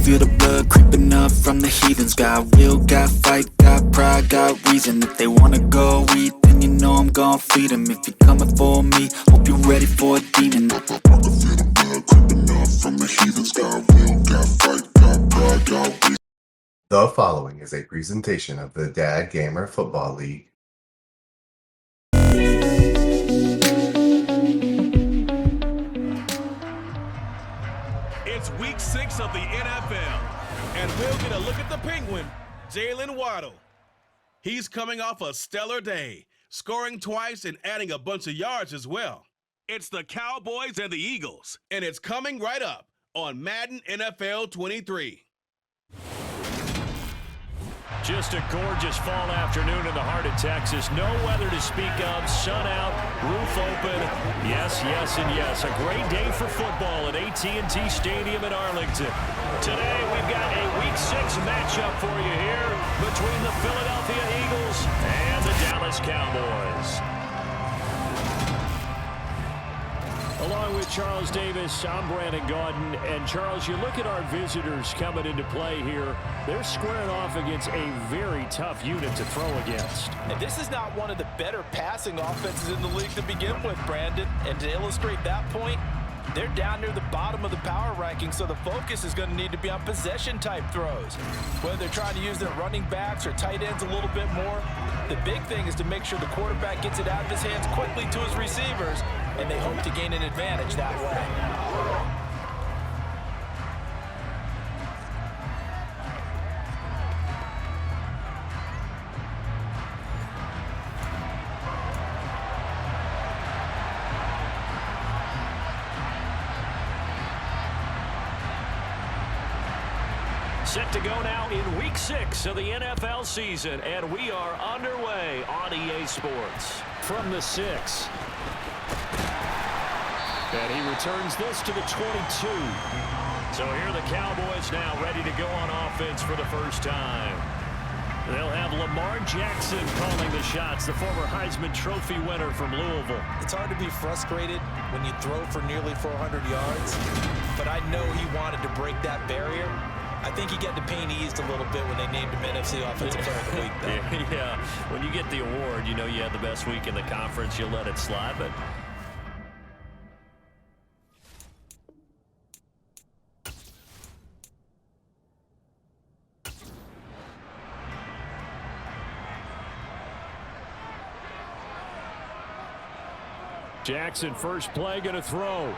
feel the blood creeping up from the heathens. Got will, got fight, got pride, got reason. If they wanna go eat, then you know I'm gon' feed them. If you're coming for me, hope you're ready for a demon. I can feel the blood creeping up from the heathens. Got will, got fight, got pride, got reason. The following is a presentation of the DADDgamer Football League. It's week 6 of the NFL, and we'll get a look at the Penguin, Jalen Waddle. He's coming off a stellar day, scoring twice and adding a bunch of yards as well. It's the Cowboys and the Eagles, and it's coming right up on Madden NFL 23. Just a gorgeous fall afternoon in the heart of Texas. No weather to speak of. Sun out, roof open. Yes, yes, and yes. A great day for football at AT&T Stadium in Arlington. Today, we've got a Week 6 matchup for you here between the Philadelphia Eagles and the Dallas Cowboys. Along with Charles Davis, I'm Brandon Gaudin. And Charles, you look at our visitors coming into play here. They're squaring off against a very tough unit to throw against. And this is not one of the better passing offenses in the league to begin with, Brandon. And to illustrate that point, they're down near the bottom of the power rankings, so the focus is going to need to be on possession-type throws. Whether they're trying to use their running backs or tight ends a little bit more, the big thing is to make sure the quarterback gets it out of his hands quickly to his receivers, and they hope to gain an advantage that way. Set to go now in Week 6 of the NFL season, and we are underway on EA Sports. From the 6. And he returns this to the 22. So here are the Cowboys now ready to go on offense for the first time. They'll have Lamar Jackson calling the shots, the former Heisman Trophy winner from Louisville. It's hard to be frustrated when you throw for nearly 400 yards, but I know he wanted to break that barrier. I think he got the pain eased a little bit when they named him NFC Offensive Player of the Week, though. Yeah, when you get the award, you know you had the best week in the conference. You let it slide, but... Jackson, first play, going to throw.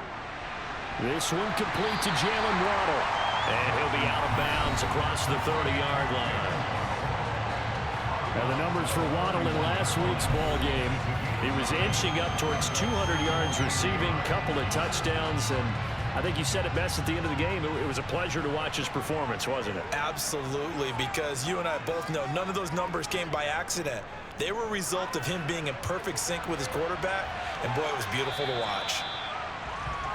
This one complete to Jalen Waddle. And he'll be out of bounds across the 30-yard line. And the numbers for Waddle in last week's ball game. He was inching up towards 200 yards receiving, couple of touchdowns, and I think you said it best at the end of the game. It was a pleasure to watch his performance, wasn't it? Absolutely, because you and I both know none of those numbers came by accident. They were a result of him being in perfect sync with his quarterback, and boy, it was beautiful to watch.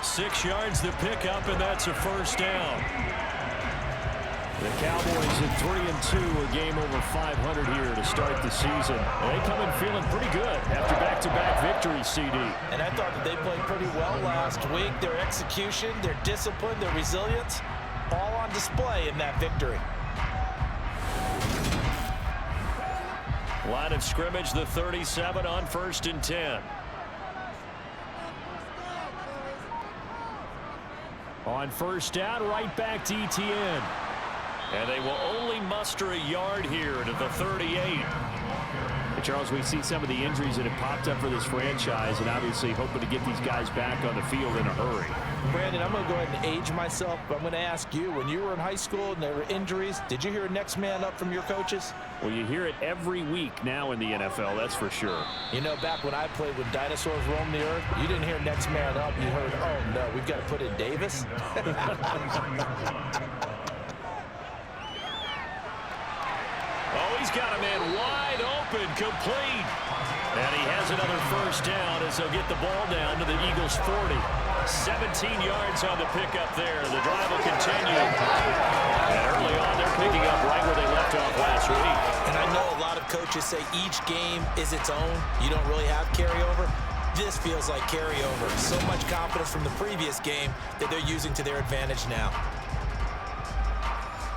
6 yards to pick up, and that's a first down. The Cowboys at 3-2, a game over 500 here to start the season. And they come in feeling pretty good after back-to-back victories, CD. And I thought that they played pretty well last week. Their execution, their discipline, their resilience, all on display in that victory. Line of scrimmage, the 37 on 1st and 10. On first down, right back to ETN. And they will only muster a yard here to the 38. Hey, Charles, we see some of the injuries that have popped up for this franchise, and obviously hoping to get these guys back on the field in a hurry. Brandon, I'm going to go ahead and age myself, but I'm going to ask you, when you were in high school and there were injuries, did you hear next man up from your coaches? Well, you hear it every week now in the NFL, that's for sure. You know, back when I played when dinosaurs roamed the earth, you didn't hear next man up. You heard, oh, no, we've got to put in Davis. Oh, he's got a man wide open, complete. And he has another first down as they'll get the ball down to the Eagles' 40. 17 yards on the pickup there. The drive will continue. And early on, they're picking up right where they left off last week. And I know a lot of coaches say each game is its own. You don't really have carryover. This feels like carryover. So much confidence from the previous game that they're using to their advantage now.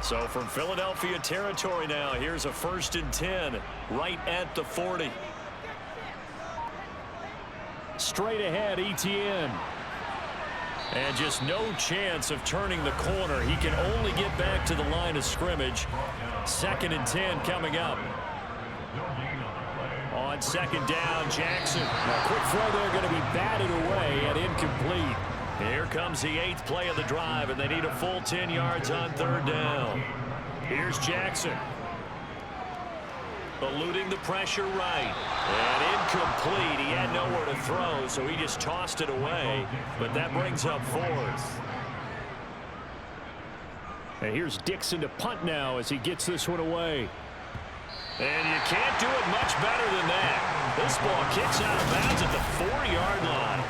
So from Philadelphia territory now, here's a 1st and 10 right at the 40. Straight ahead, Etienne. And just no chance of turning the corner. He can only get back to the line of scrimmage. 2nd and 10 coming up. On 2nd down, Jackson. A quick throw there going to be batted away and incomplete. Here comes the 8th play of the drive, and they need a full 10 yards on 3rd down. Here's Jackson. Eluding the pressure right. And incomplete. He had nowhere to throw, so he just tossed it away. But that brings up 4th. And here's Dixon to punt now as he gets this one away. And you can't do it much better than that. This ball kicks out of bounds at the 4-yard line.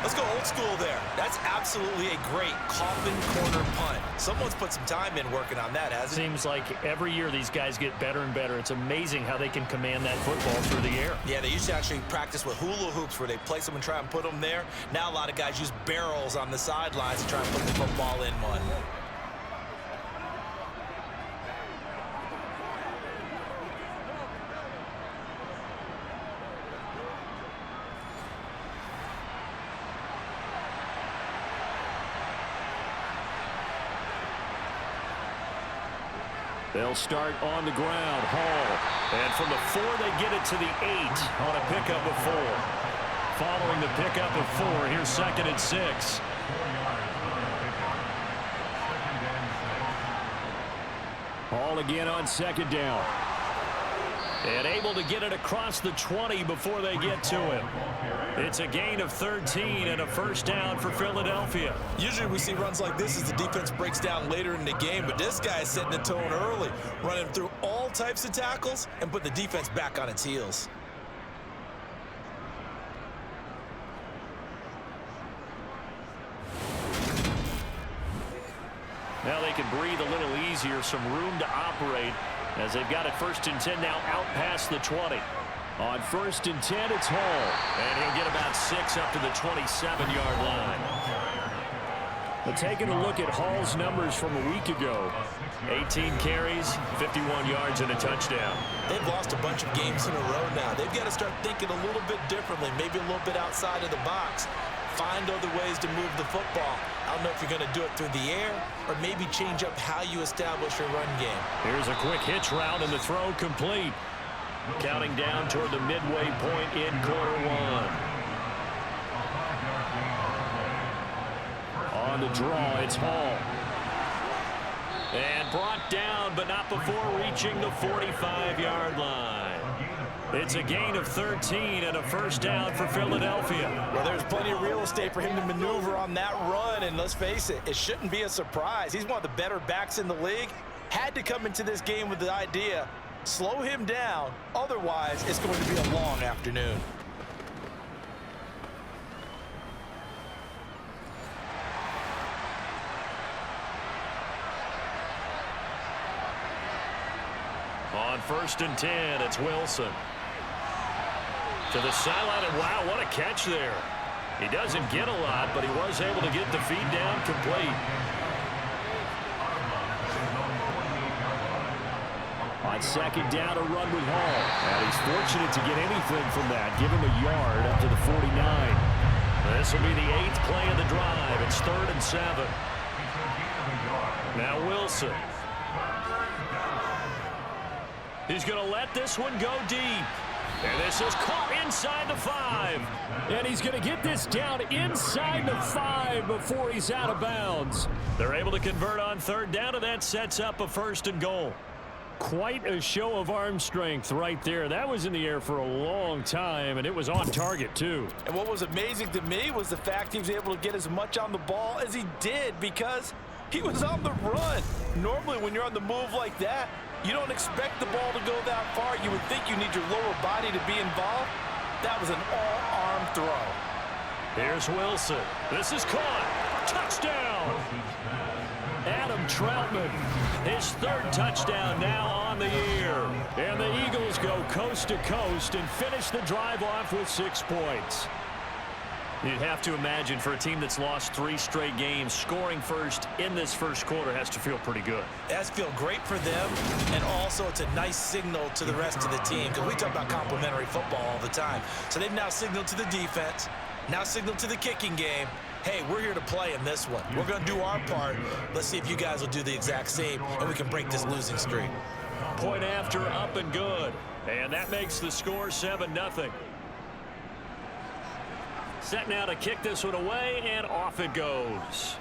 Let's go old school there. That's absolutely a great coffin corner punt. Someone's put some time in working on that, hasn't it? Seems like every year these guys get better and better. It's amazing how they can command that football through the air. Yeah, they used to actually practice with hula hoops where they place them and try and put them there. Now a lot of guys use barrels on the sidelines to try and put the football in one. They'll start on the ground. Hall. And from the 4, they get it to the 8 on a pickup of 4. Following the pickup of 4, here's 2nd and 6. Hall again on 2nd down. And able to get it across the 20 before they get to him. It's a gain of 13 and a 1st down for Philadelphia. Usually we see runs like this as the defense breaks down later in the game, but this guy is setting the tone early, running through all types of tackles and put the defense back on its heels. Now they can breathe a little easier, some room to operate as they've got it 1st and 10 now out past the 20. On 1st and 10, it's Hall. And he'll get about 6 up to the 27-yard line. But taking a look at Hall's numbers from a week ago, 18 carries, 51 yards, and a touchdown. They've lost a bunch of games in a row now. They've got to start thinking a little bit differently, maybe a little bit outside of the box. Find other ways to move the football. I don't know if you're going to do it through the air or maybe change up how you establish your run game. Here's a quick hitch route and the throw complete. Counting down toward the midway point in quarter 1. On the draw, it's Hall. And brought down, but not before reaching the 45-yard line. It's a gain of 13 and a 1st down for Philadelphia. Well, there's plenty of real estate for him to maneuver on that run, and let's face it, it shouldn't be a surprise. He's one of the better backs in the league. Had to come into this game with the idea, slow him down, otherwise it's going to be a long afternoon. On 1st and 10, it's Wilson. To the sideline, and wow, what a catch there. He doesn't get a lot, but he was able to get the feed down complete. On 2nd down, a run with Hall. And he's fortunate to get anything from that. Give him a yard up to the 49. This will be the 8th play of the drive. It's 3rd and 7. Now Wilson. He's going to let this one go deep. And this is caught inside the 5. And he's going to get this down inside the 5 before he's out of bounds. They're able to convert on 3rd down, and that sets up a 1st and goal. Quite a show of arm strength right there. That was in the air for a long time, and it was on target, too. And what was amazing to me was the fact he was able to get as much on the ball as he did because he was on the run. Normally, when you're on the move like that, you don't expect the ball to go that far. You would think you need your lower body to be involved. That was an all-arm throw. Here's Wilson. This is caught. Touchdown. Adam Troutman, his 3rd touchdown now on the year. And the Eagles go coast to coast and finish the drive off with 6 points. You'd have to imagine for a team that's lost 3 straight games, scoring first in this first quarter has to feel pretty good. It has to feel great for them, and also it's a nice signal to the rest of the team, because we talk about complementary football all the time. So they've now signaled to the defense, now signaled to the kicking game, hey, we're here to play in this one. We're going to do our part. Let's see if you guys will do the exact same, and we can break this losing streak. Point after, up and good. And that makes the score 7-0. Set now to kick this one away, and off it goes.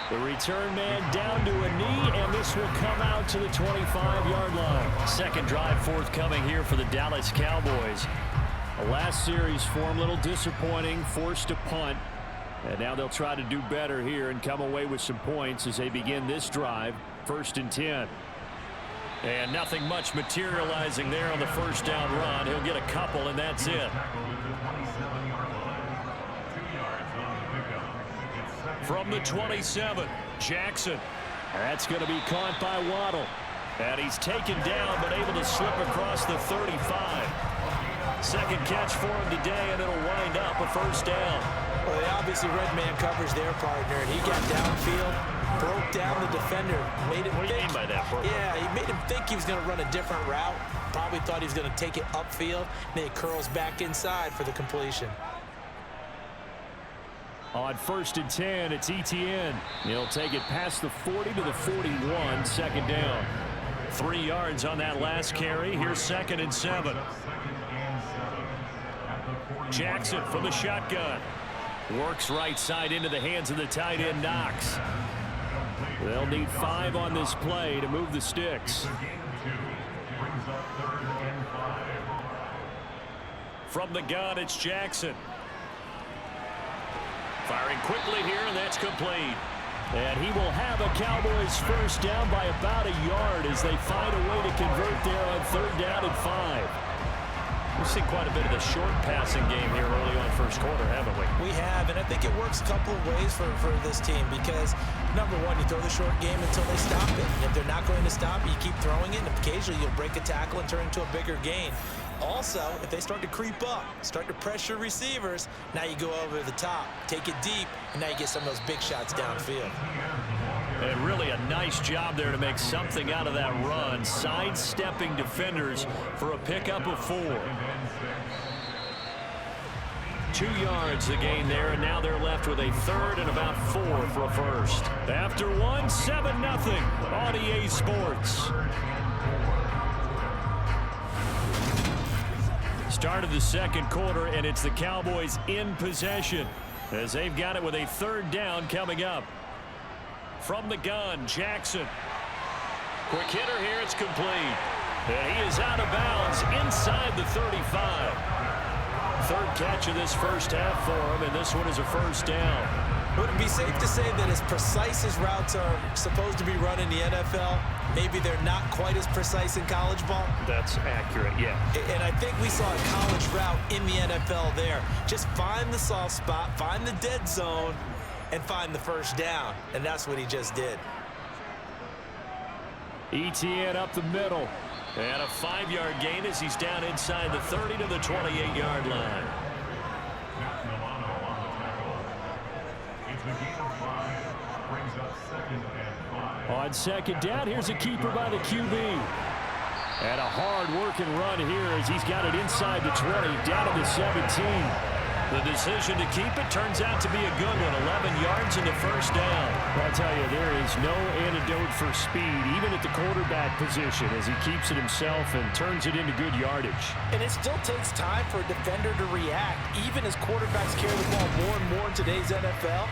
The return man down to a knee, and this will come out to the 25-yard line. Second drive forthcoming here for the Dallas Cowboys. The last series form a little disappointing, forced to punt. And now they'll try to do better here and come away with some points as they begin this drive. 1st and 10. And nothing much materializing there on the first down run. He'll get a couple, and that's it. From the 27, Jackson. That's going to be caught by Waddle. And he's taken down, but able to slip across the 35. Second catch for him today, and it'll wind up a first down. Well, they obviously red man covers their partner, and he got downfield, broke down the defender, made him What do you mean by that? Yeah, he made him think he was going to run a different route. Probably thought he was going to take it upfield, and then he curls back inside for the completion. On 1st and 10, it's Etienne. He'll take it past the 40 to the 41, second down. 3 yards on that last carry. Here's 2nd and 7. Jackson from the shotgun. Works right side into the hands of the tight end, Knox. They'll need 5 on this play to move the sticks. From the gun, it's Jackson. Firing quickly here, and that's complete. And he will have a Cowboys first down by about a yard as they find a way to convert there on 3rd down and 5. We've seen quite a bit of the short passing game here early on first quarter, haven't we? We have, and I think it works a couple of ways for this team because, number one, you throw the short game until they stop it. And if they're not going to stop it, you keep throwing it, and occasionally you'll break a tackle and turn into a bigger gain. Also, if they start to creep up, start to pressure receivers, now you go over the top, take it deep, and now you get some of those big shots downfield. And really a nice job there to make something out of that run, sidestepping defenders for a pickup of 4. 2 yards the gain there, and now they're left with a 3rd and about 4 for a first. After 1, 7-0 on EA Sports. Start of the second quarter, and it's the Cowboys in possession as they've got it with a 3rd down coming up. From the gun, Jackson. Quick hitter here, it's complete. And he is out of bounds inside the 35. 3rd catch of this first half for him, and this one is a first down. Would it be safe to say that as precise as routes are supposed to be run in the NFL, maybe they're not quite as precise in college ball? That's accurate, yeah. And I think we saw a college route in the NFL there. Just find the soft spot, find the dead zone, and find the first down. And that's what he just did. Etienne up the middle. And a 5-yard gain as he's down inside the 30 to the 28-yard line. On 2nd down, here's a keeper by the QB. And a hard-working run here as he's got it inside the 20, down to the 17. The decision to keep it turns out to be a good one. 11 yards in the first down. I'll tell you, there is no antidote for speed, even at the quarterback position, as he keeps it himself and turns it into good yardage. And it still takes time for a defender to react. Even as quarterbacks carry the ball more and more in today's NFL,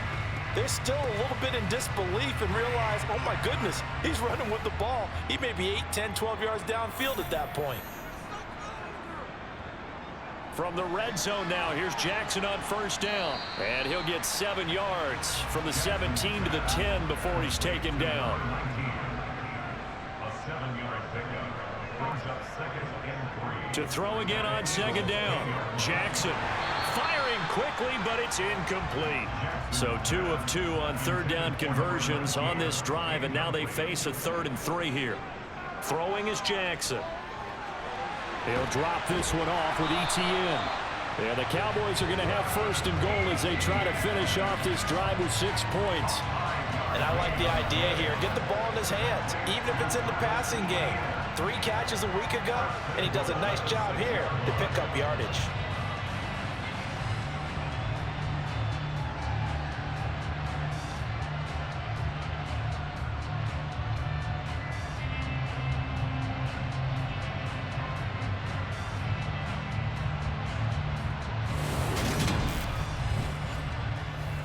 they're still a little bit in disbelief and realize, oh my goodness, he's running with the ball. He may be 8, 10, 12 yards downfield at that point. From the red zone now, here's Jackson on first down. And he'll get 7 yards from the 17 to the 10 before he's taken down. To throw again on 2nd down. Jackson firing quickly, but it's incomplete. So 2 of 2 on 3rd down conversions on this drive, and now they face a 3rd and 3 here. Throwing is Jackson. He'll drop this one off with ETN. Yeah, the Cowboys are going to have first and goal as they try to finish off this drive with 6 points. And I like the idea here. Get the ball in his hands, even if it's in the passing game. 3 catches a week ago, and he does a nice job here to pick up yardage.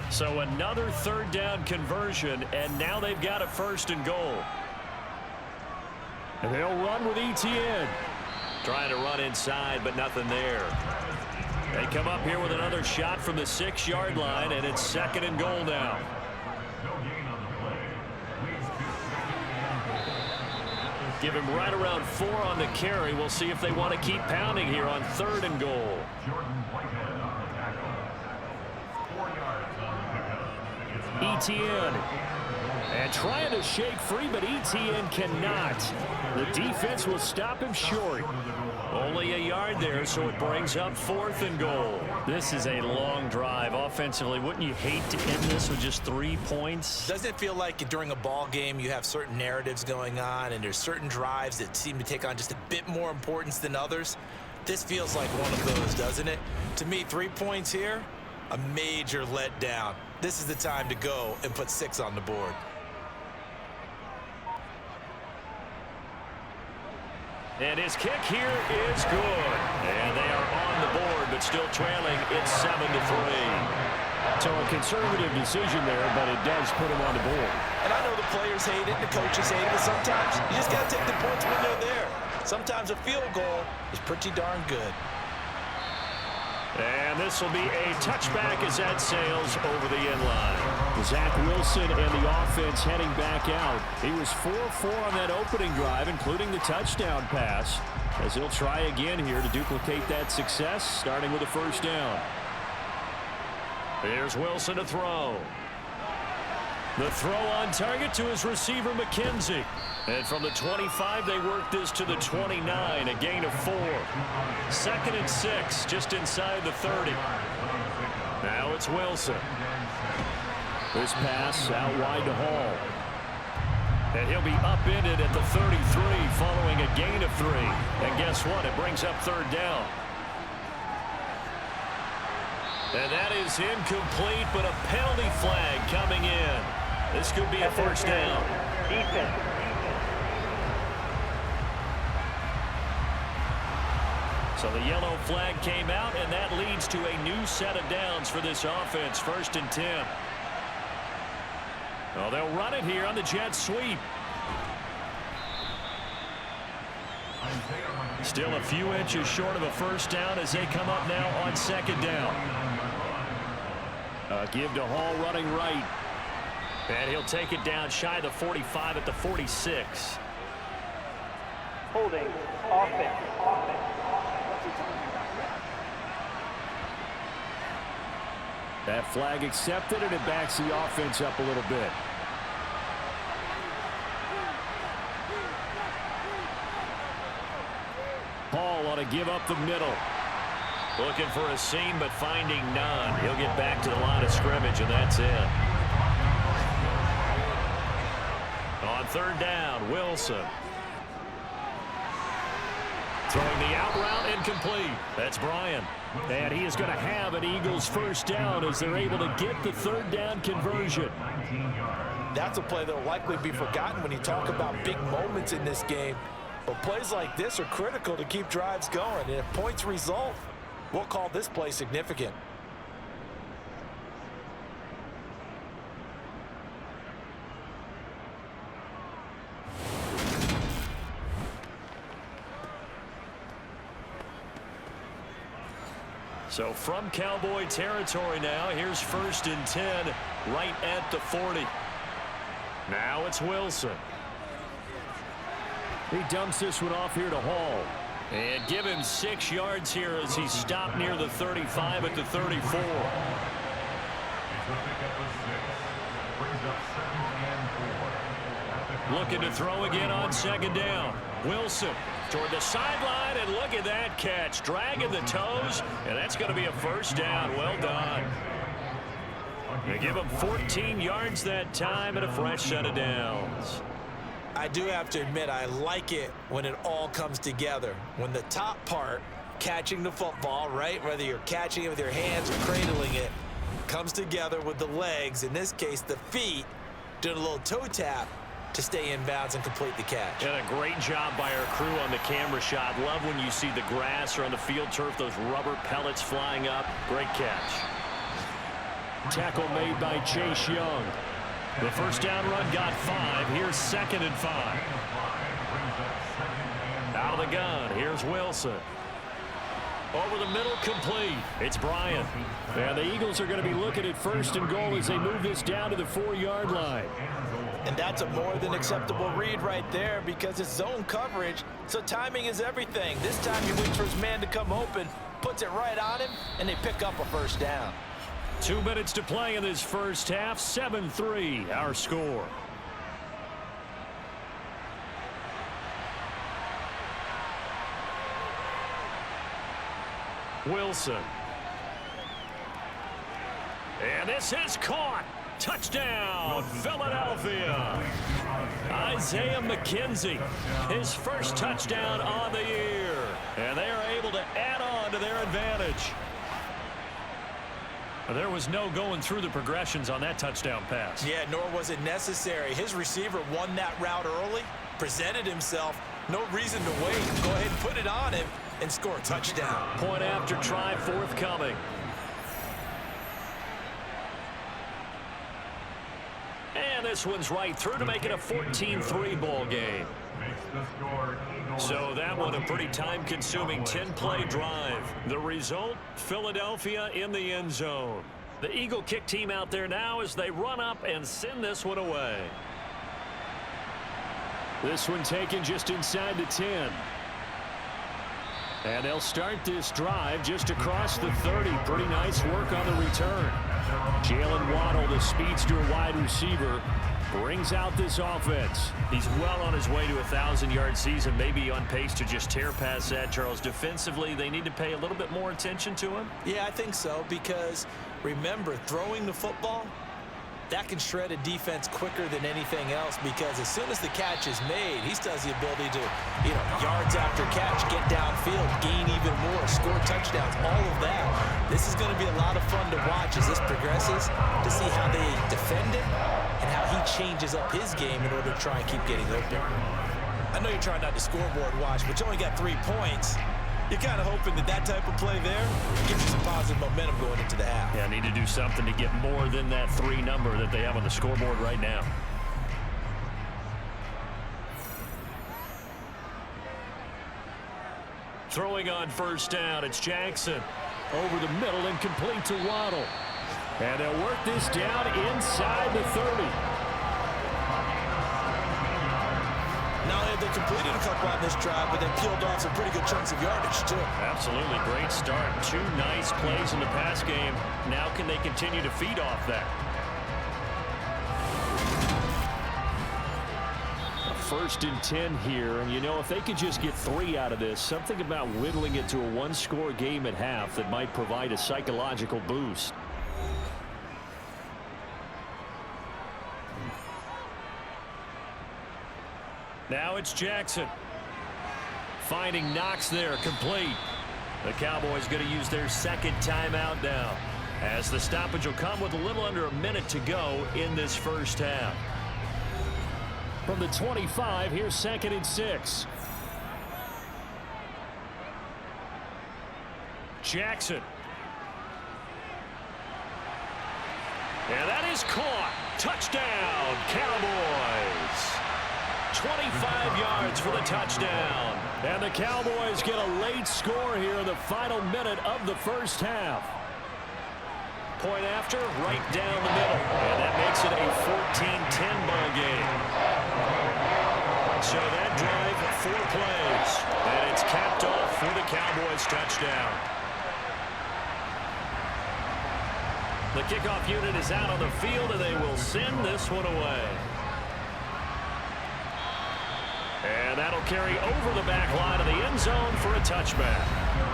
So another third down conversion, and now they've got a first and goal. And they'll run with ETN. Trying to run inside, but nothing there. They come up here with another shot from the 6-yard line, and it's second and goal now. Give him right around 4 on the carry. We'll see if they want to keep pounding here on third and goal. ETN. And trying to shake free, but ETN cannot. The defense will stop him short. Only a yard there, so it brings up fourth and goal. This is a long drive. Offensively, wouldn't you hate to end this with just 3 points? Doesn't it feel like during a ball game you have certain narratives going on and there's certain drives that seem to take on just a bit more importance than others? This feels like one of those, doesn't it? To me, 3 points here, a major letdown. This is the time to go and put 6 on the board. And his kick here is good. And they are on the board, but still trailing. It's 7-3. So a conservative decision there, but it does put him on the board. And I know the players hate it, the coaches hate it, but sometimes you just got to take the points when they're there. Sometimes a field goal is pretty darn good. And this will be a touchback as that sails over the end line. Zach Wilson and the offense heading back out. He was 4-4 on that opening drive, including the touchdown pass, as he'll try again here to duplicate that success, starting with a first down. Here's Wilson to throw. The throw on target to his receiver, McKenzie. And from the 25, they work this to the 29, a gain of 4. 2nd and 6, just inside the 30. Now it's Wilson. This pass out wide to Hall. And he'll be upended at the 33 following a gain of 3. And guess what? It brings up third down. And that is incomplete, but a penalty flag coming in. This could be a first down. So the yellow flag came out, and that leads to a new set of downs for this offense. 1st and 10. Oh, they'll run it here on the jet sweep. Still a few inches short of a first down as they come up now on 2nd down. Give to Hall running right. And he'll take it down shy of the 45 at the 46. Holding offense. That flag accepted, and it backs the offense up a little bit. Hall ought to give up the middle. Looking for a seam, but finding none. He'll get back to the line of scrimmage, and that's it. On 3rd down, Wilson. Throwing the out route, incomplete. That's Bryan. And he is going to have an Eagles first down as they're able to get the 3rd down conversion. That's a play that will likely be forgotten when you talk about big moments in this game. But plays like this are critical to keep drives going. And if points result, we'll call this play significant. So from Cowboy territory now, here's 1st and 10 right at the 40. Now it's Wilson. He dumps this one off here to Hall. And give him 6 yards here as he stopped near the 35 at the 34. Looking to throw again on 2nd down. Wilson toward the sideline, and look at that catch. Dragging the toes, and that's going to be a first down. Well done. They give him 14 yards that time and a fresh set of downs. I do have to admit, I like it when it all comes together. When the top part, catching the football, right, whether you're catching it with your hands or cradling it, comes together with the legs, in this case the feet, doing a little toe tap to stay in bounds and complete the catch. And a great job by our crew on the camera shot. Love when you see the grass or on the field turf, those rubber pellets flying up. Great catch. Tackle made by Chase Young. The first down run got 5. Here's 2nd and 5. Out of the gun, here's Wilson. Over the middle, complete. It's Bryant. And the Eagles are going to be looking at 1st and goal as they move this down to the 4-yard line. And that's a more than acceptable read right there because it's zone coverage, so timing is everything. This time he waits for his man to come open, puts it right on him, and they pick up a first down. 2 minutes to play in this first half. 7-3, our score. Wilson. And this is caught. Touchdown, Philadelphia. Isaiah McKenzie, his first touchdown on the year. And they are able to add on to their advantage. There was no going through the progressions on that touchdown pass. Yeah, nor was it necessary. His receiver won that route early, presented himself. No reason to wait. Go ahead and put it on him and score a touchdown. Point after try forthcoming. And this one's right through to make it a 14-3 ball game. So that one a pretty time-consuming 10-play drive. The result, Philadelphia in the end zone. The Eagle kick team out there now as they run up and send this one away. This one taken just inside the 10. And they'll start this drive just across the 30. Pretty nice work on the return. Jalen Waddle, the speedster wide receiver, brings out this offense. He's well on his way to a 1,000-yard season, maybe on pace to just tear past that, Charles. Defensively, they need to pay a little bit more attention to him? Yeah, I think so, because remember, throwing the football, that can shred a defense quicker than anything else, because as soon as the catch is made, he still has the ability to, yards after catch, get downfield, gain even more, score touchdowns, all of that. This is going to be a lot of fun to watch as this progresses, to see how they defend it and how he changes up his game in order to try and keep getting open. I know you're trying not to scoreboard watch, but you only got 3 points. You're kind of hoping that type of play there gives you some positive momentum going into the half. Yeah, need to do something to get more than that 3 number that they have on the scoreboard right now. Throwing on first down, it's Jackson. Over the middle and complete to Waddle. And they'll work this down inside the 30. Not only have they completed a couple on this drive, but they peeled off some pretty good chunks of yardage, too. Absolutely. Great start. 2 nice plays in the pass game. Now can they continue to feed off that? First and 10 here, and if they could just get 3 out of this, something about whittling it to a 1-score game at half that might provide a psychological boost. Now it's Jackson. Finding Knox there, complete. The Cowboys going to use their 2nd timeout now, as the stoppage will come with a little under a minute to go in this first half. From the 25, here's 2nd and 6. Jackson. And that is caught. Touchdown, Cowboys. 25 yards for the touchdown. And the Cowboys get a late score here in the final minute of the first half. Point after, right down the middle. And that makes it a 14-10 ball game. So that drive, 4 plays. And it's capped off for the Cowboys touchdown. The kickoff unit is out on the field, and they will send this one away. And that'll carry over the back line of the end zone for a touchback.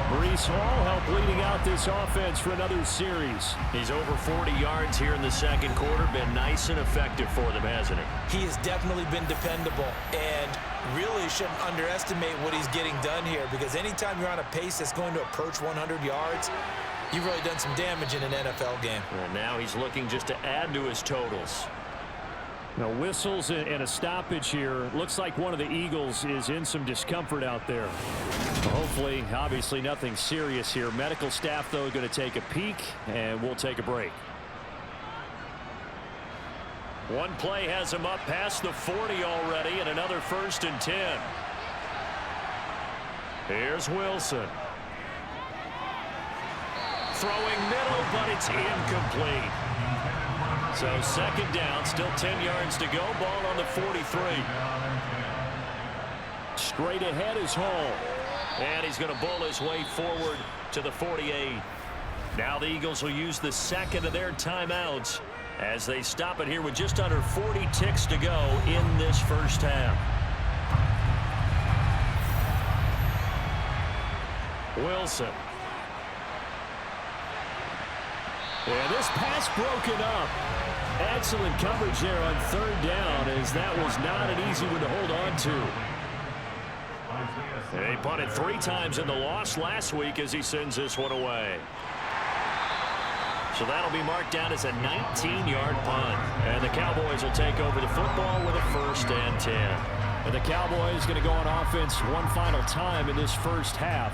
Breece Hall helped leading out this offense for another series. He's over 40 yards here in the second quarter. Been nice and effective for them, hasn't he? He has definitely been dependable, and really shouldn't underestimate what he's getting done here, because anytime you're on a pace that's going to approach 100 yards, you've really done some damage in an NFL game. And now he's looking just to add to his totals. Now whistles and a stoppage here. Looks like one of the Eagles is in some discomfort out there. Hopefully, obviously nothing serious here. Medical staff, though, going to take a peek, and we'll take a break. One play has him up past the 40 already, and another 1st and 10. Here's Wilson. Throwing middle, but it's incomplete. So second down, still 10 yards to go. Ball on the 43. Straight ahead is Hall. And he's going to bull his way forward to the 48. Now the Eagles will use the second of their timeouts as they stop it here with just under 40 ticks to go in this first half. Wilson. And this pass broken up. Excellent coverage there on 3rd down, as that was not an easy one to hold on to. And he punted 3 times in the loss last week as he sends this one away. So that'll be marked down as a 19-yard punt. And the Cowboys will take over the football with a 1st and 10. And the Cowboys going to go on offense one final time in this first half.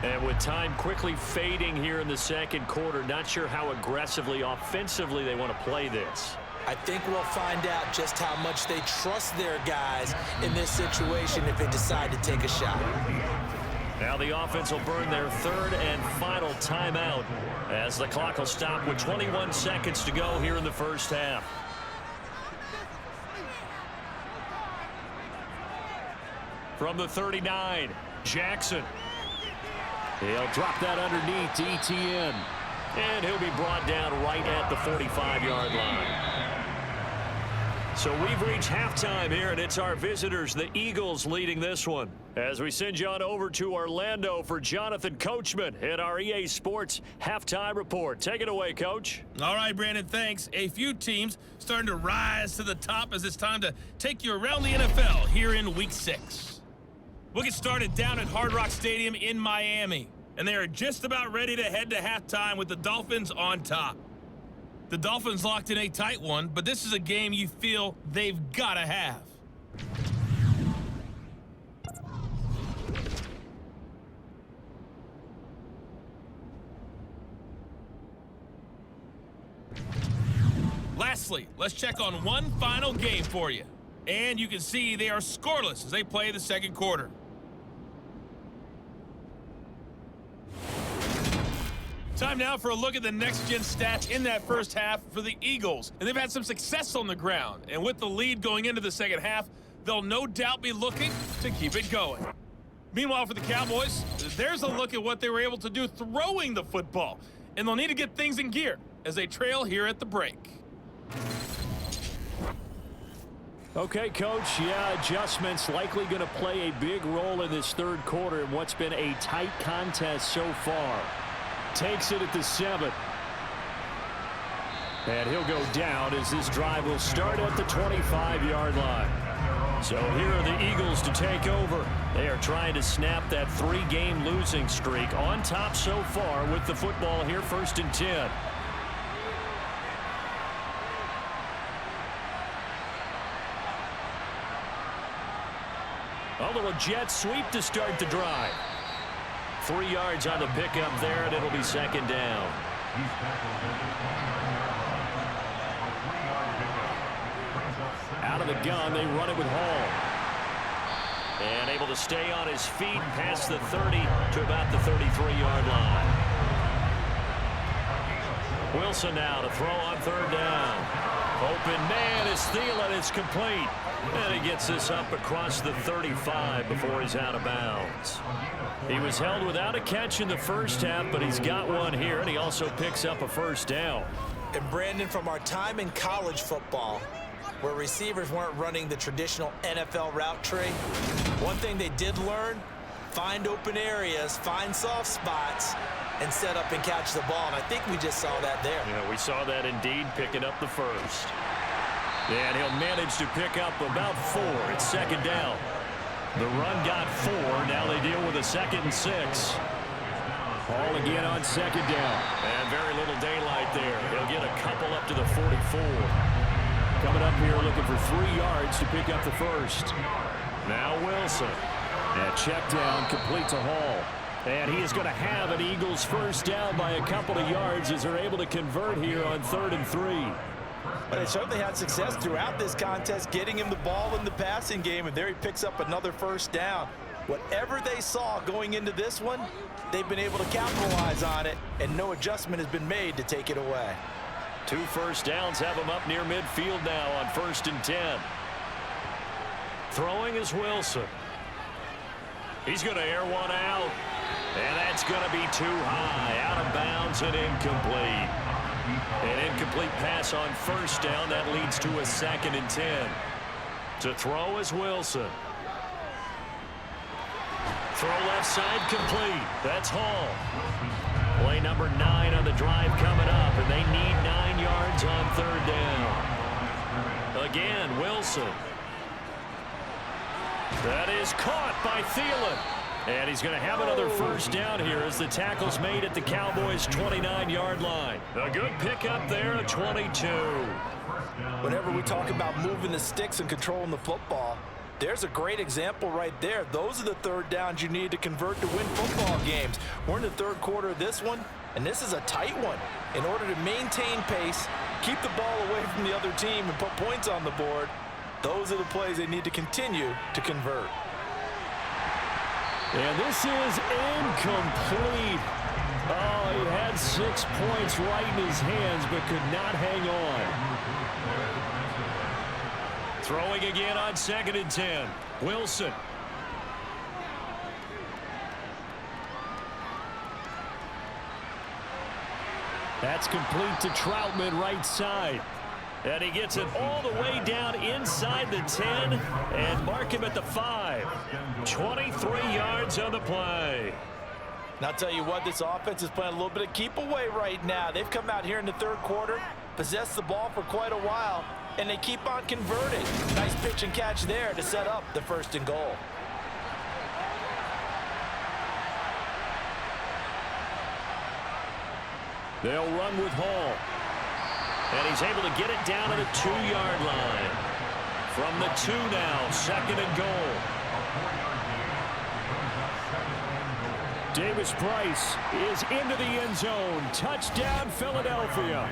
And with time quickly fading here in the second quarter, not sure how aggressively, offensively they want to play this. I think we'll find out just how much they trust their guys in this situation if they decide to take a shot. Now the offense will burn their 3rd and final timeout as the clock will stop with 21 seconds to go here in the first half. From the 39, Jackson. He'll drop that underneath to ETN. And he'll be brought down right at the 45-yard line. So we've reached halftime here, and it's our visitors, the Eagles, leading this one. As we send you on over to Orlando for Jonathan Coachman at our EA Sports Halftime Report. Take it away, Coach. All right, Brandon, thanks. A few teams starting to rise to the top as it's time to take you around the NFL here in Week 6. We'll get started down at Hard Rock Stadium in Miami, and they are just about ready to head to halftime with the Dolphins on top. The Dolphins locked in a tight one, but this is a game you feel they've got to have. Lastly, let's check on one final game for you. And you can see they are scoreless as they play the second quarter. Time now for a look at the next-gen stats in that first half for the Eagles. And they've had some success on the ground. And with the lead going into the second half, they'll no doubt be looking to keep it going. Meanwhile, for the Cowboys, there's a look at what they were able to do throwing the football. And they'll need to get things in gear as they trail here at the break. Okay, Coach, adjustments likely going to play a big role in this third quarter in what's been a tight contest so far. Takes it at the 7. And he'll go down as this drive will start at the 25-yard line. So here are the Eagles to take over. They are trying to snap that 3-game losing streak on top so far with the football here, 1st and 10. A little jet sweep to start the drive. 3 yards on the pickup there, and it'll be second down. Out of the gun, they run it with Hall. And able to stay on his feet past the 30 to about the 33-yard line. Wilson now to throw on 3rd down. Open man is Thielen. It's complete. And he gets this up across the 35 before he's out of bounds. He was held without a catch in the first half, but he's got one here, and he also picks up a 1st down. And Brandon, from our time in college football, where receivers weren't running the traditional NFL route tree. One thing they did learn, find open areas, find soft spots, and set up and catch the ball. And I think we just saw that there. Yeah, we saw that indeed, picking up the first. And he'll manage to pick up about 4. It's second down. The run got 4. Now they deal with a 2nd and 6. Ball again on second down. And very little daylight there. He'll get a couple up to the 44. Coming up here looking for 3 yards to pick up the first. Now Wilson. And check down, complete to Hall. And he is going to have an Eagles first down by a couple of yards as they're able to convert here on 3rd and 3. But they certainly had success throughout this contest, getting him the ball in the passing game, and there he picks up another first down. Whatever they saw going into this one, they've been able to capitalize on it, and no adjustment has been made to take it away. 2 first downs have him up near midfield now on 1st and 10. Throwing is Wilson. He's going to air one out, and that's going to be too high, out of bounds and incomplete. An incomplete pass on first down. That leads to a 2nd and 10. To throw is Wilson. Throw left side complete. That's Hall. Play number 9 on the drive coming up, and they need 9 yards on 3rd down. Again, Wilson. That is caught by Thielen. And he's going to have another first down here as the tackle's made at the Cowboys' 29-yard line. A good pickup there at 22. Whenever we talk about moving the sticks and controlling the football, there's a great example right there. Those are the 3rd downs you need to convert to win football games. We're in the 3rd quarter of this one, and this is a tight one. In order to maintain pace, keep the ball away from the other team, and put points on the board, those are the plays they need to continue to convert. And this is incomplete. Oh, he had 6 points right in his hands, but could not hang on. Throwing again on 2nd and 10. Wilson. That's complete to Troutman, right side. And he gets it all the way down inside the 10 and mark him at the 5. 23 yards on the play. And I'll tell you what, this offense is playing a little bit of keep away right now. They've come out here in the 3rd quarter, possessed the ball for quite a while, and they keep on converting. Nice pitch and catch there to set up the 1st and goal. They'll run with Hall. And he's able to get it down to the 2-yard line. From the 2 now, 2nd and goal. Davis Price is into the end zone. Touchdown, Philadelphia.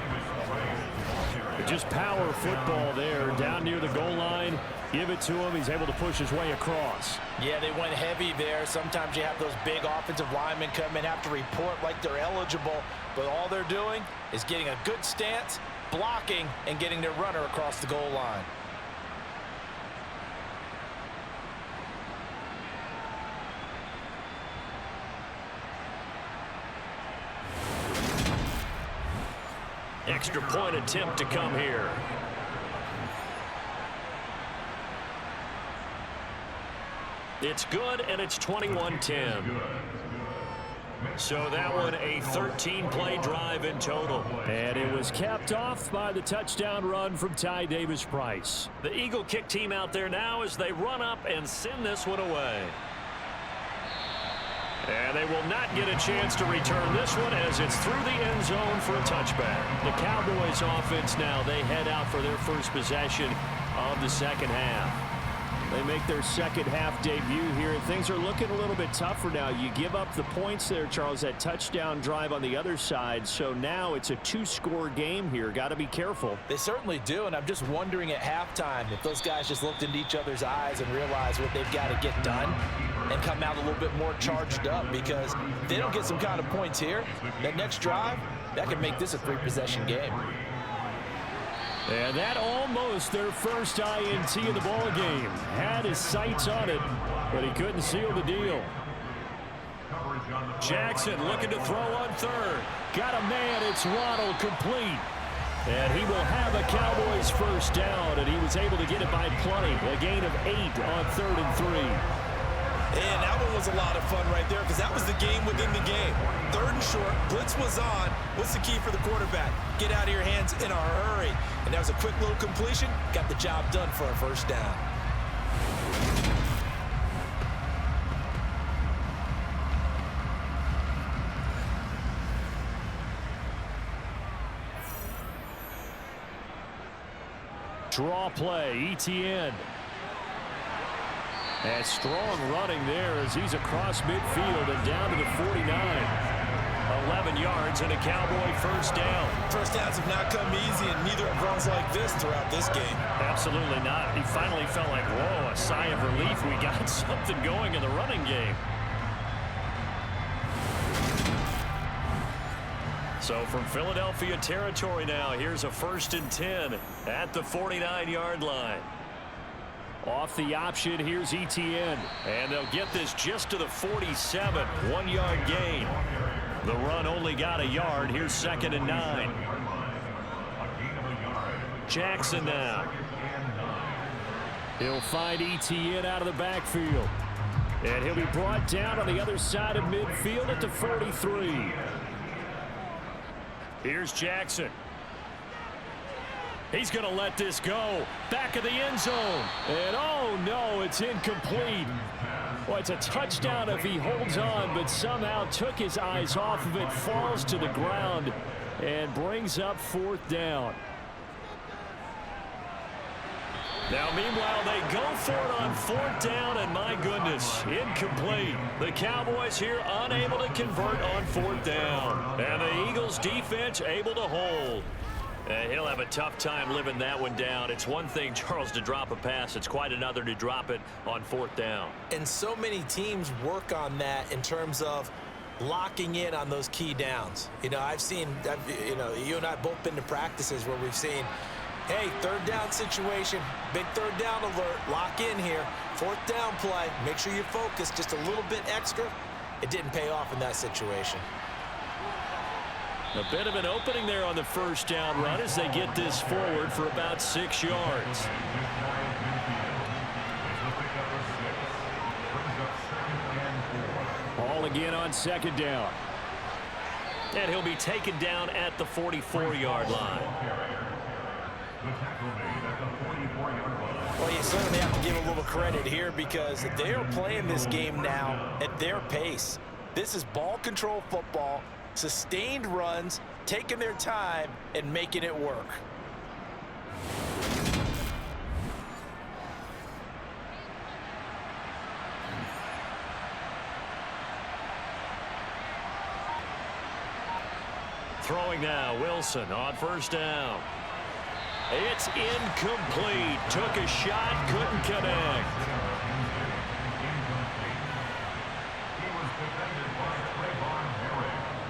Just power football there, down near the goal line. Give it to him. He's able to push his way across. Yeah, they went heavy there. Sometimes you have those big offensive linemen come in, have to report like they're eligible, but all they're doing is getting a good stance, blocking, and getting their runner across the goal line. Extra point attempt to come here. It's good, and it's 21-10. So that one a 13-play drive in total. And it was capped off by the touchdown run from Ty Davis Price. The Eagle kick team out there now as they run up and send this one away. And they will not get a chance to return this one as it's through the end zone for a touchback. The Cowboys offense now, they head out for their first possession of the 2nd half. They make their 2nd half debut here. Things are looking a little bit tougher now. You give up the points there, Charles, that touchdown drive on the other side. So now it's a 2-score game here. Got to be careful. They certainly do, and I'm just wondering at halftime if those guys just looked into each other's eyes and realized what they've got to get done and come out a little bit more charged up, because if they don't get some kind of points here, that next drive, that could make this a 3-possession game. And that almost their first INT of the ball game. Had his sights on it, but he couldn't seal the deal. Jackson looking to throw on 3rd. Got a man, it's Waddle, complete. And he will have a Cowboys first down, and he was able to get it by plenty. A gain of 8 on 3rd and 3. And that one was a lot of fun right there because that was the game within the game. 3rd and short, blitz was on. What's the key for the quarterback? Get out of your hands in a hurry. And that was a quick little completion. Got the job done for a first down. Draw play, ETN. And strong running there as he's across midfield and down to the 49. 11 yards and a Cowboy first down. First downs have not come easy, and neither have runs like this throughout this game. Absolutely not. He finally felt like, whoa, a sigh of relief. We got something going in the running game. So from Philadelphia territory now, here's a 1st and 10 at the 49-yard line. Off the option, here's ETN. And they'll get this just to the 47, 1-yard gain. The run only got a yard. Here's 2nd and 9. Jackson now. He'll find ETN out of the backfield. And he'll be brought down on the other side of midfield at the 43. Here's Jackson. He's going to let this go. Back of the end zone. And oh no, it's incomplete. Well, it's a touchdown if he holds on, but somehow took his eyes off of it, falls to the ground, and brings up 4th down. Now, meanwhile, they go for it on 4th down, and my goodness, incomplete. The Cowboys here unable to convert on 4th down. And the Eagles defense able to hold. And he'll have a tough time living that one down. It's one thing, Charles, to drop a pass. It's quite another to drop it on 4th down. And so many teams work on that in terms of locking in on those key downs. You know, you and I have both been to practices where we've seen, hey, 3rd down situation, big 3rd down alert, lock in here, 4th down play, make sure you focus just a little bit extra. It didn't pay off in that situation. A bit of an opening there on the 1st down run as they get this forward for about 6 yards. Ball again on 2nd down. And he'll be taken down at the 44-yard line. Well, you certainly have to give a little credit here because they are playing this game now at their pace. This is ball control football, sustained runs, taking their time, and making it work. Throwing now, Wilson on 1st down. It's incomplete. Took a shot, couldn't connect.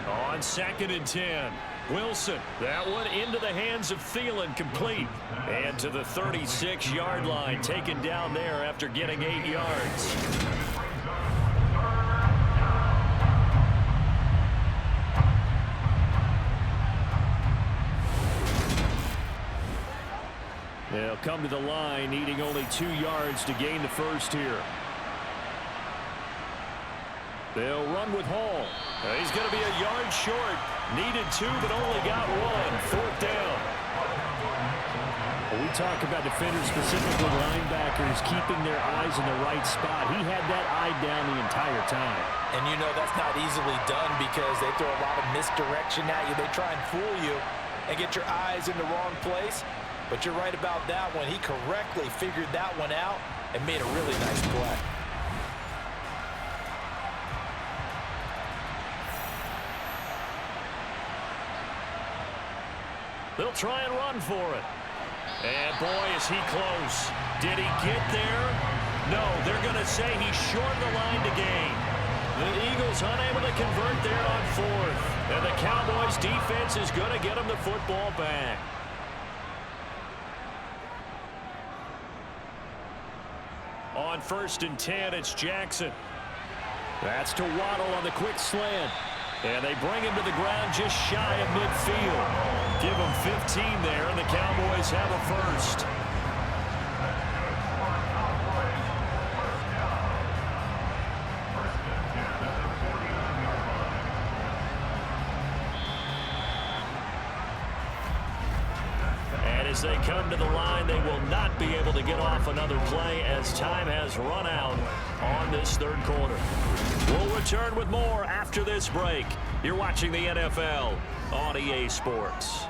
On 2nd and 10, Wilson. That one into the hands of Thielen, complete. And to the 36-yard line, taken down there after getting 8 yards. They'll come to the line, needing only 2 yards to gain the first here. They'll run with Hall. He's going to be a yard short. Needed 2, but only got 1. 4th down. Well, we talk about defenders, specifically linebackers, keeping their eyes in the right spot. He had that eye down the entire time. And you know that's not easily done because they throw a lot of misdirection at you. They try and fool you and get your eyes in the wrong place. But you're right about that one. He correctly figured that one out and made a really nice play. They'll try and run for it. And boy, is he close. Did he get there? No, they're going to say he's short of the line to gain. The Eagles unable to convert there on 4th. And the Cowboys defense is going to get them the football back. On 1st and 10, it's Jackson. That's to Waddle on the quick slant. And they bring him to the ground just shy of midfield. Give them 15 there, and the Cowboys have a first. As they come to the line, they will not be able to get off another play as time has run out on this third quarter. We'll return with more after this break. You're watching the NFL on EA Sports.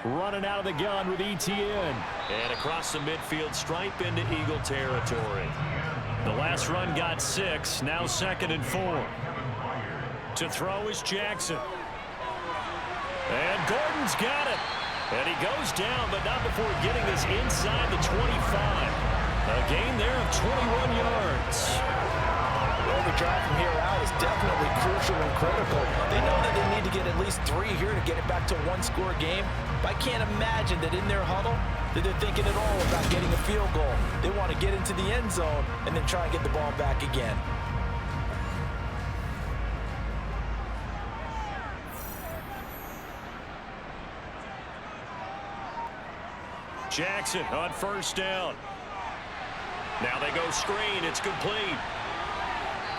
Running out of the gun with ETN. And across the midfield stripe into Eagle territory. The last run got 6, now 2nd and 4. To throw is Jackson. And Gordon's got it. And he goes down, but not before getting this inside the 25. A gain there of 21 yards. Every drive from here out is definitely crucial and critical. They know that they need to get at least 3 here to get it back to a one-score game. But I can't imagine that in their huddle that they're thinking at all about getting a field goal. They want to get into the end zone and then try and get the ball back again. Jackson on first down. Now they go screen. It's complete.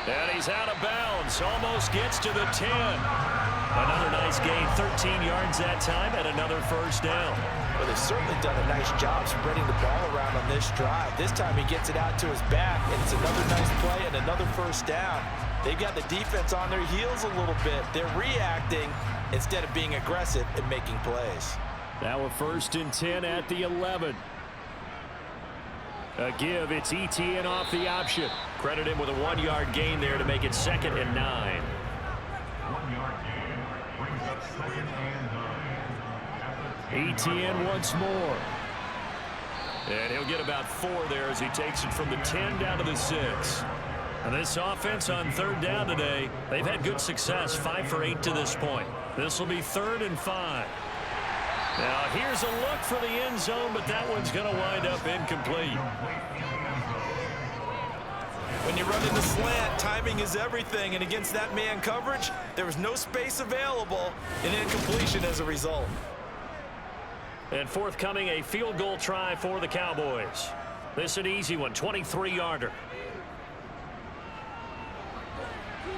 And he's out of bounds. Almost gets to the 10. Another nice gain. 13 yards that time and another first down. Well, they've certainly done a nice job spreading the ball around on this drive. This time he gets it out to his back, and it's another nice play and another first down. They've got the defense on their heels a little bit. They're reacting instead of being aggressive and making plays. Now a 1st and 10 at the 11. A give, it's ETN off the option. Credit him with a 1-yard gain there to make it 2nd and 9. 1-yard gain brings up 2nd and 9. ETN once more. And he'll get about 4 there as he takes it from the 10 down to the 6. And this offense on 3rd down today, they've had good success, 5 for 8 to this point. This will be 3rd and 5. Now, here's a look for the end zone, but that one's going to wind up incomplete. When you run in the slant, timing is everything, and against that man coverage, there was no space available, and incompletion as a result. And forthcoming, a field goal try for the Cowboys. This an easy one, 23-yarder.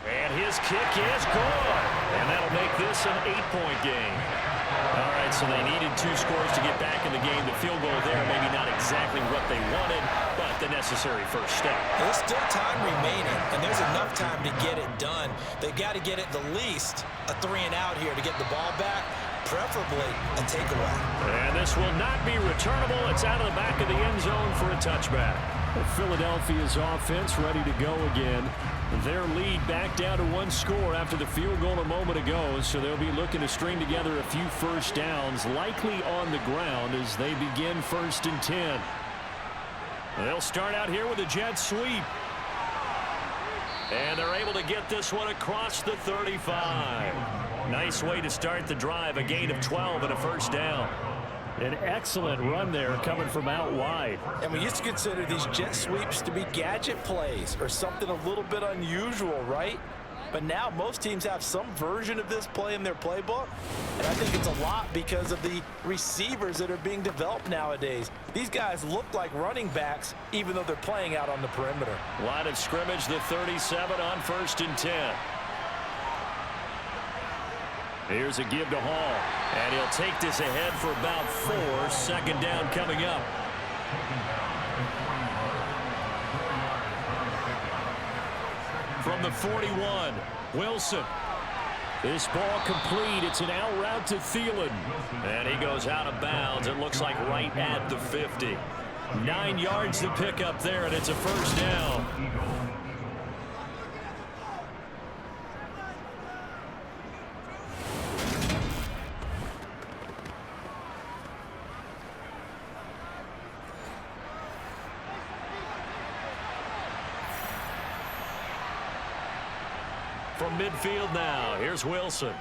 And his kick is good. And that'll make this an 8-point game. All right, so they needed 2 scores to get back in the game. The field goal there, maybe not exactly what they wanted, but the necessary first step. There's still time remaining, and there's enough time to get it done. They've got to get at the least a 3-and-out here to get the ball back, preferably a takeaway. And this will not be returnable. It's out of the back of the end zone for a touchback. Philadelphia's offense ready to go again. Their lead back down to 1 score after the field goal a moment ago, so they'll be looking to string together a few first downs, likely on the ground as they begin 1st and 10. They'll start out here with a jet sweep. And they're able to get this one across the 35. Nice way to start the drive, a gain of 12 and a first down. An excellent run there coming from out wide. And we used to consider these jet sweeps to be gadget plays or something a little bit unusual, right? But now most teams have some version of this play in their playbook. And I think it's a lot because of the receivers that are being developed nowadays. These guys look like running backs even though they're playing out on the perimeter. Line of scrimmage, the 37 on 1st and 10. Here's a give to Hall. And he'll take this ahead for about 4. 2nd down coming up. From the 41, Wilson. This ball complete. It's an out route to Thielen. And he goes out of bounds. It looks like right at the 50. 9 yards to pick up there, and it's a first down. From midfield now, here's Wilson.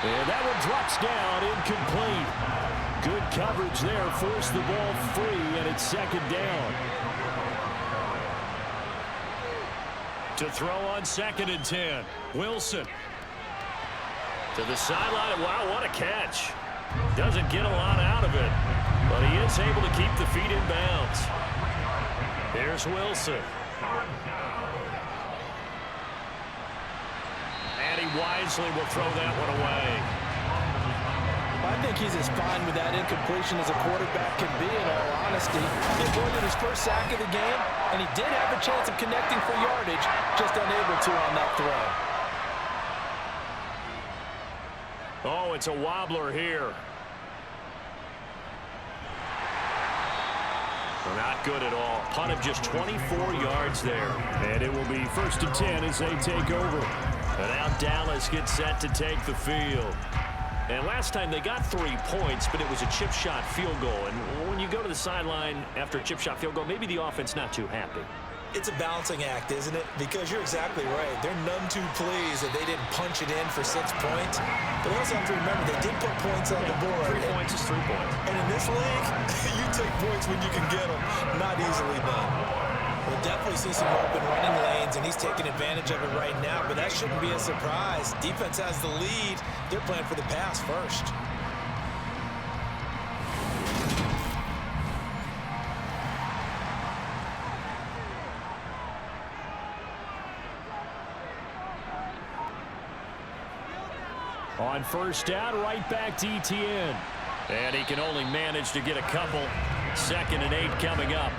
And that one drops down, incomplete. Good coverage there, forced the ball free, and it's 2nd down. To throw on 2nd and 10. Wilson. To the sideline. Wow, what a catch. Doesn't get a lot out of it, but he is able to keep the feet in bounds. Here's Wilson. And he wisely will throw that one away. I think he's as fine with that incompletion as a quarterback can be, in all honesty. He avoided his first sack of the game, and he did have a chance of connecting for yardage, just unable to on that throw. Oh, it's a wobbler here. Not good at all. Punt of just 24 yards there. And it will be 1st and 10 as they take over. And now Dallas gets set to take the field. And last time they got 3 points, but it was a chip shot field goal. And when you go to the sideline after a chip shot field goal, maybe the offense not too happy. It's a balancing act, isn't it? Because you're exactly right. They're none too pleased that they didn't punch it in for 6 points. But they also have to remember they did put points on the board. 3 points is 3 points. And in this league, you take points when you can get them. Not easily done. We'll definitely see some open running lanes, and he's taking advantage of it right now. But that shouldn't be a surprise. Defense has the lead. They're playing for the pass first. On 1st down, right back to ETN. And he can only manage to get a couple. 2nd and 8 coming up.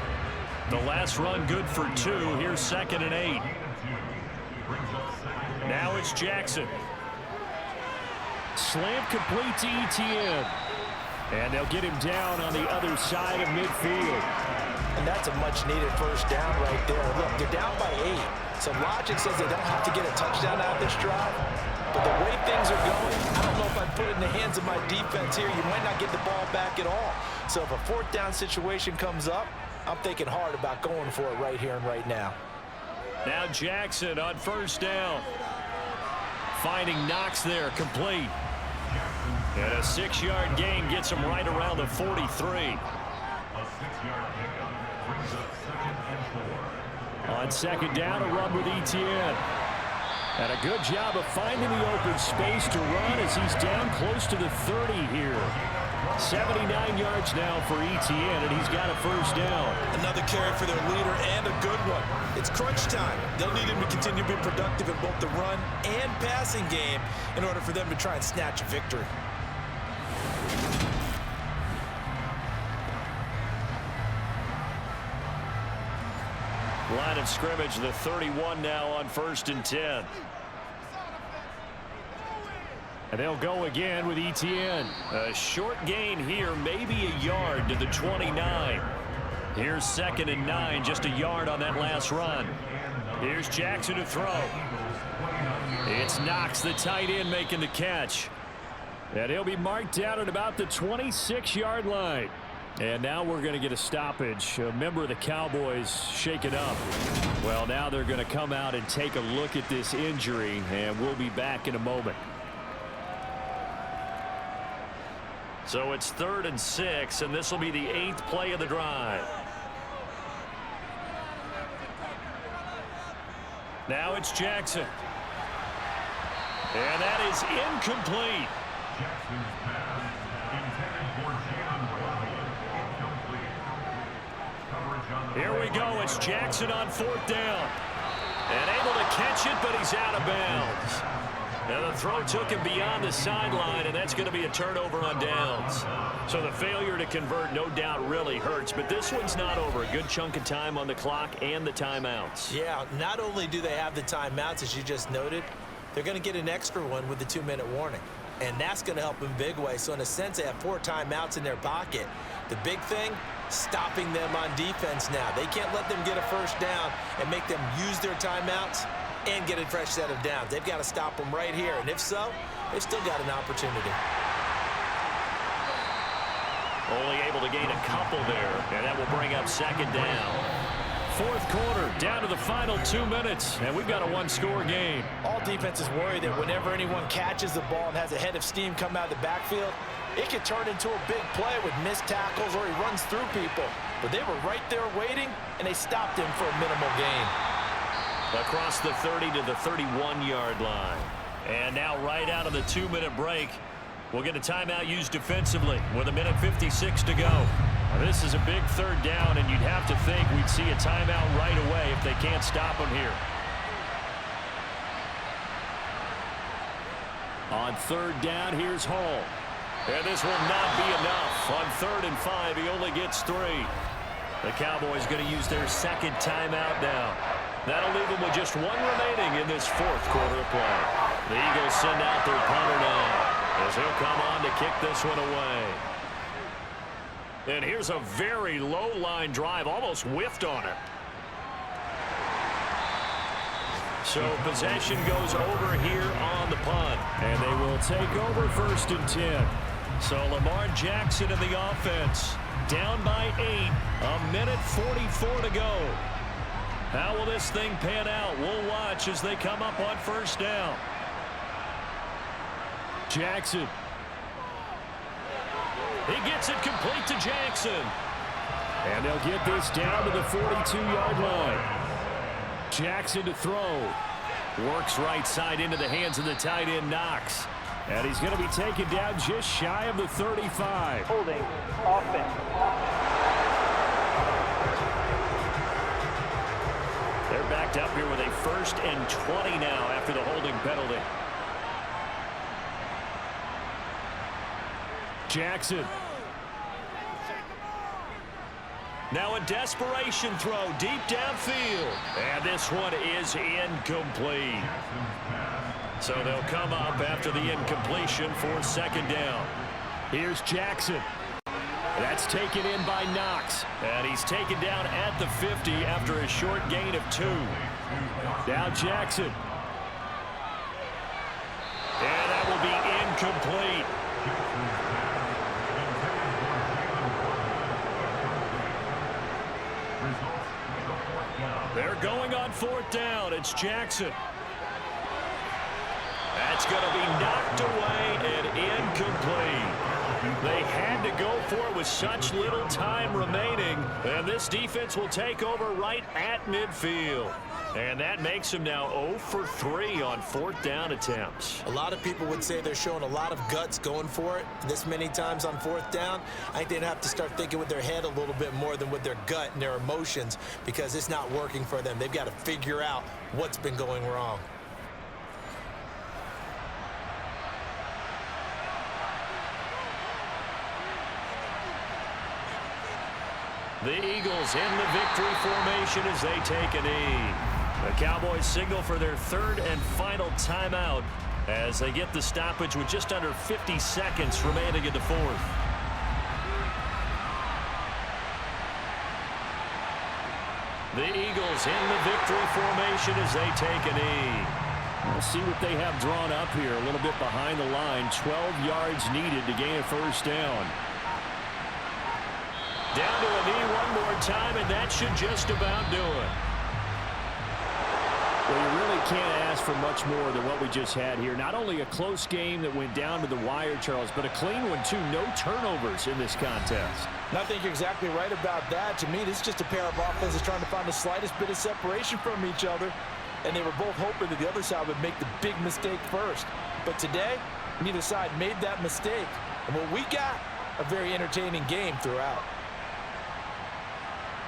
The last run good for 2. Here's 2nd and 8. Now it's Jackson. Slant complete to ETN. And they'll get him down on the other side of midfield. And that's a much-needed 1st down right there. Look, they're down by 8. So logic says they don't have to get a touchdown out of this drive. But the way things are going, I don't know if I'd put it in the hands of my defense here. You might not get the ball back at all. So if a 4th down situation comes up, I'm thinking hard about going for it right here and right now. Now Jackson on 1st down. Finding Knox there, complete. And a 6-yard gain gets him right around the 43. A 6-yard pickup brings up 2nd and 4. On 2nd down, a run with ETN. And a good job of finding the open space to run as he's down close to the 30 here. 79 yards now for ETN, and he's got a 1st down. Another carry for their leader, and a good one. It's crunch time. They'll need him to continue to be productive in both the run and passing game in order for them to try and snatch a victory. Line of scrimmage, the 31 now on 1st and 10. And they'll go again with ETN. A short gain here, maybe a yard to the 29. Here's 2nd and 9, just a yard on that last run. Here's Jackson to throw. It's Knox, the tight end, making the catch. And he'll be marked down at about the 26-yard line. And now we're going to get a stoppage. A member of the Cowboys shaken up. Well, now they're going to come out and take a look at this injury, and we'll be back in a moment. So it's 3rd and 6, and this will be the 8th play of the drive. Now it's Jackson. And that is incomplete. Jackson's pass intended for Jalen Waddle. Incomplete. Coverage on the Here we go. It's Jackson on 4th down. And able to catch it, but he's out of bounds. Now the throw took him beyond the sideline, and that's going to be a turnover on downs. So the failure to convert no doubt really hurts, but this one's not over. A good chunk of time on the clock and the timeouts. Yeah, not only do they have the timeouts, as you just noted, they're going to get an extra one with the 2-minute warning. And that's going to help in big way. So in a sense, they have 4 timeouts in their pocket. The big thing, stopping them on defense now. They can't let them get a 1st down and make them use their timeouts and get a fresh set of downs. They've got to stop them right here. And if so, they've still got an opportunity. Only able to gain a couple there, and that will bring up 2nd down. 4th quarter, down to the final 2 minutes, and we've got a 1-score game. All defenses worry that whenever anyone catches the ball and has a head of steam come out of the backfield, it could turn into a big play with missed tackles or he runs through people. But they were right there waiting, and they stopped him for a minimal gain. across the 30 to the 31-yard line. And now right out of the 2-minute break, we'll get a timeout used defensively with 1:56 to go. Now, this is a big third down, and you'd have to think we'd see a timeout right away if they can't stop them here. On third down, here's Hall. And this will not be enough. On 3rd and 5, he only gets 3. The Cowboys going to use their second timeout now. That'll leave them with just 1 remaining in this 4th quarter of play. The Eagles send out their punter now, as he'll come on to kick this one away. And here's a very low line drive, almost whiffed on it. So possession goes over here on the punt. And they will take over 1st and 10. So Lamar Jackson in the offense, down by 8, 1:44 to go. How will this thing pan out? We'll watch as they come up on 1st down. Jackson. He gets it complete to Jackson. And they'll get this down to the 42-yard line. Jackson to throw. Works right side into the hands of the tight end, Knox. And he's going to be taken down just shy of the 35. Holding offense. They're backed up here with a 1st and 20 now after the holding penalty. Jackson. Now a desperation throw deep downfield. And this one is incomplete. So they'll come up after the incompletion for 2nd down. Here's Jackson. That's taken in by Knox. And he's taken down at the 50 after a short gain of 2. Now Jackson. And that will be incomplete. They're going on 4th down. It's Jackson. That's going to be knocked away and incomplete. They had to go for it with such little time remaining. And this defense will take over right at midfield. And that makes them now 0 for 3 on 4th down attempts. A lot of people would say they're showing a lot of guts going for it this many times on 4th down. I think they'd have to start thinking with their head a little bit more than with their gut and their emotions, because it's not working for them. They've got to figure out what's been going wrong. The Eagles in the victory formation as they take a knee. The Cowboys signal for their 3rd and final timeout as they get the stoppage with just under 50 seconds remaining in the 4th. The Eagles in the victory formation as they take a knee. We'll see what they have drawn up here. A little bit behind the line. 12 yards needed to gain a 1st down. Down to a knee one more time, and that should just about do it. Well, you really can't ask for much more than what we just had here. Not only a close game that went down to the wire, Charles, but a clean one, too. No turnovers in this contest. And I think you're exactly right about that. To me, this is just a pair of offenses trying to find the slightest bit of separation from each other. And they were both hoping that the other side would make the big mistake first. But today, neither side made that mistake. And what we got, a very entertaining game throughout.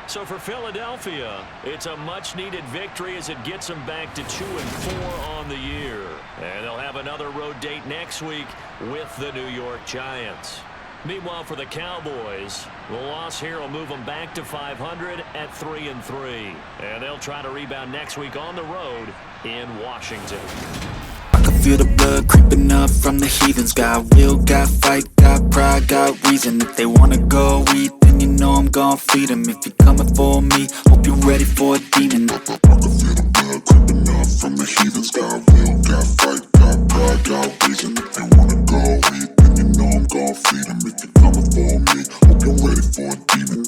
So for Philadelphia, it's a much-needed victory as it gets them back to 2-4 on the year. And they'll have another road date next week with the New York Giants. Meanwhile, for the Cowboys, the loss here will move them back to 500 at 3-3. And they'll try to rebound next week on the road in Washington. I can feel the blood creeping up from the heathens. Got will, got fight, got pride, got reason. If they wanna go eat, then you know I'm gon' feed them. If you're coming for me, hope you're ready for a demon. I can feel the blood creeping up from the heathens. Got will, got fight, got pride, got reason. If they wanna go eat, then you know I'm gon' feed them. If you're coming for me, hope you're ready for a demon.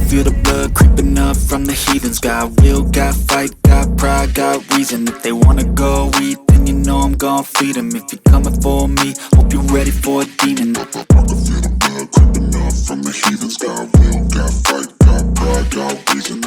feel the blood creeping up from the heathens. Got will, got fight, got pride, got reason. If they wanna go eat, then you know I'm gon' feed them. If you're coming for me, hope you're ready for a demon. I can feel the blood creeping up from the heathens. Got will, got fight, got pride, got reason.